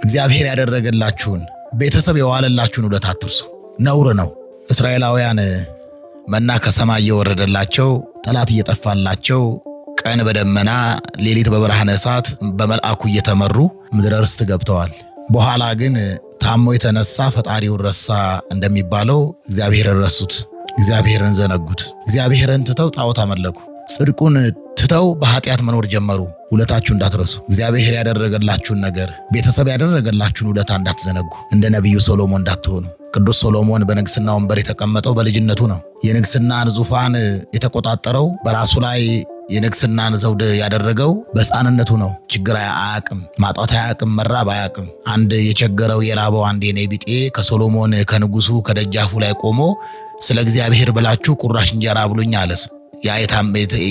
እግዚአብሔር ያደረገላችሁን ቤተሰብ የዋለላችሁን ውለታ አትርሱ። ነውር ነው። እስራኤላውያን መና ከሰማይ እየወረደላቸው ጠላት እየጠፋላቸው ቀን በደመና ሌሊት በብርሃነ እሳት በመልአኩ እየተመሩ ምድረ ርስት ገብተዋል። በኋላ ግን ታሞ የተነሳ ፈጣሪውን ረሳ እንደሚባለው እግዚአብሔርን ረሱት፣ እግዚአብሔርን ዘነጉት። እግዚአብሔርን ትተው ጣዖት አመለኩ። ጽድቁን ትተው በኃጢአት መኖር ጀመሩ። ውለታችሁ እንዳትረሱ። እግዚአብሔር ያደረገላችሁን ነገር፣ ቤተሰብ ያደረገላችሁን ውለታ እንዳትዘነጉ። እንደ ነቢዩ ሶሎሞን እንዳትሆኑ። ቅዱስ ሶሎሞን በንግስና ወንበር የተቀመጠው በልጅነቱ ነው። የንግስናን ዙፋን የተቆጣጠረው በራሱ ላይ የንግስናን ዘውድ ያደረገው በሕፃንነቱ ነው። ችግር አያቅም፣ ማጣት አያቅም፣ መራብ አያቅም። አንድ የቸገረው የራበው አንድ የኔ ቢጤ ከሶሎሞን ከንጉሱ ከደጃፉ ላይ ቆሞ ስለ እግዚአብሔር ብላችሁ ቁራሽ እንጀራ ብሉኝ አለስ።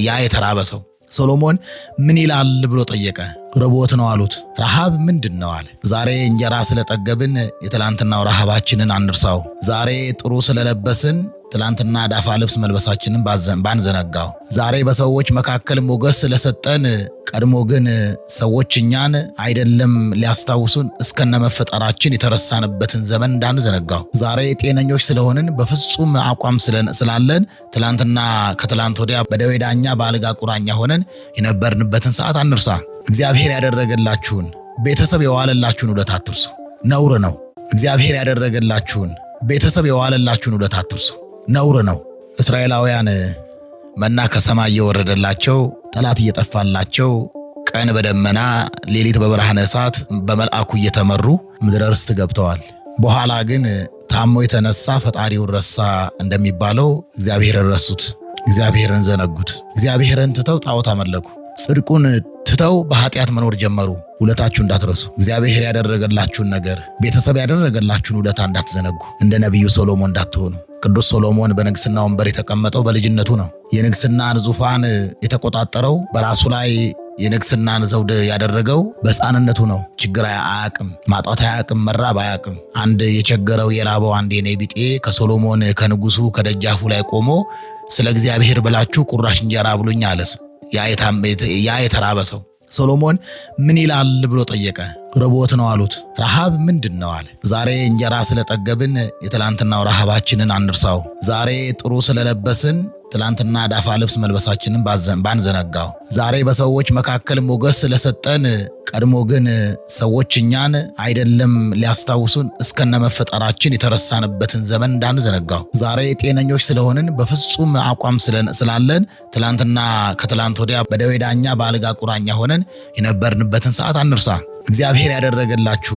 ያ የተራበ ሰው ሶሎሞን ምን ይላል ብሎ ጠየቀ። ረቦት ነው አሉት። ረሃብ ምንድን ነው አለ። ዛሬ እንጀራ ስለጠገብን የትላንትናው ረሃባችንን አንርሳው። ዛሬ ጥሩ ስለለበስን ትላንትና ዳፋ ልብስ መልበሳችንን ባንዘነጋው። ዛሬ በሰዎች መካከል ሞገስ ስለሰጠን ቀድሞ ግን ሰዎች እኛን አይደለም ሊያስታውሱን እስከነመፈጠራችን የተረሳንበትን ዘመን እንዳንዘነጋው። ዛሬ ጤነኞች ስለሆንን በፍጹም አቋም ስላለን ትላንትና ከትላንት ወዲያ በደዌ ዳኛ በአልጋ ቁራኛ ሆነን የነበርንበትን ሰዓት አንርሳ። እግዚአብሔር ያደረገላችሁን ቤተሰብ የዋለላችሁን ውለታ አትርሱ። ነውር ነው። እግዚአብሔር ያደረገላችሁን ቤተሰብ የዋለላችሁን ውለታ አትርሱ። ነውር ነው። እስራኤላውያን መና ከሰማይ እየወረደላቸው ጠላት እየጠፋላቸው ቀን በደመና ሌሊት በብርሃነ እሳት በመልአኩ እየተመሩ ምድረ ርስት ገብተዋል። በኋላ ግን ታሞ የተነሳ ፈጣሪውን ረሳ እንደሚባለው እግዚአብሔርን ረሱት፣ እግዚአብሔርን ዘነጉት። እግዚአብሔርን ትተው ጣዖት አመለኩ። ጽድቁን ትተው በኃጢአት መኖር ጀመሩ። ውለታችሁ እንዳትረሱ። እግዚአብሔር ያደረገላችሁን ነገር፣ ቤተሰብ ያደረገላችሁን ውለታ እንዳትዘነጉ። እንደ ነቢዩ ሶሎሞን እንዳትሆኑ። ቅዱስ ሶሎሞን በንግስና ወንበር የተቀመጠው በልጅነቱ ነው። የንግስናን ዙፋን የተቆጣጠረው በራሱ ላይ የንግስናን ዘውድ ያደረገው በሕፃንነቱ ነው። ችግር አያቅም፣ ማጣት አያቅም፣ መራብ አያቅም። አንድ የቸገረው የራበው አንድ የኔ ቢጤ ከሶሎሞን ከንጉሱ ከደጃፉ ላይ ቆሞ ስለ እግዚአብሔር ብላችሁ ቁራሽ እንጀራ ብሉኝ አለስ። ያ የተራበ ሰው ሶሎሞን ምን ይላል ብሎ ጠየቀ። ረቦት ነው አሉት። ረሃብ ምንድን ነው አለ። ዛሬ እንጀራ ስለጠገብን የትላንትናው ረሃባችንን አንርሳው። ዛሬ ጥሩ ስለለበስን ትላንትና ዳፋ ልብስ መልበሳችንን ባንዘነጋው። ዛሬ በሰዎች መካከል ሞገስ ስለሰጠን ቀድሞ ግን ሰዎች እኛን አይደለም ሊያስታውሱን እስከነመፈጠራችን የተረሳንበትን ዘመን እንዳንዘነጋው። ዛሬ ጤነኞች ስለሆንን በፍጹም አቋም ስላለን ትላንትና ከትላንት ወዲያ በደዌ ዳኛ በአልጋ ቁራኛ ሆነን የነበርንበትን ሰዓት አንርሳ። እግዚአብሔር ያደረገላችሁ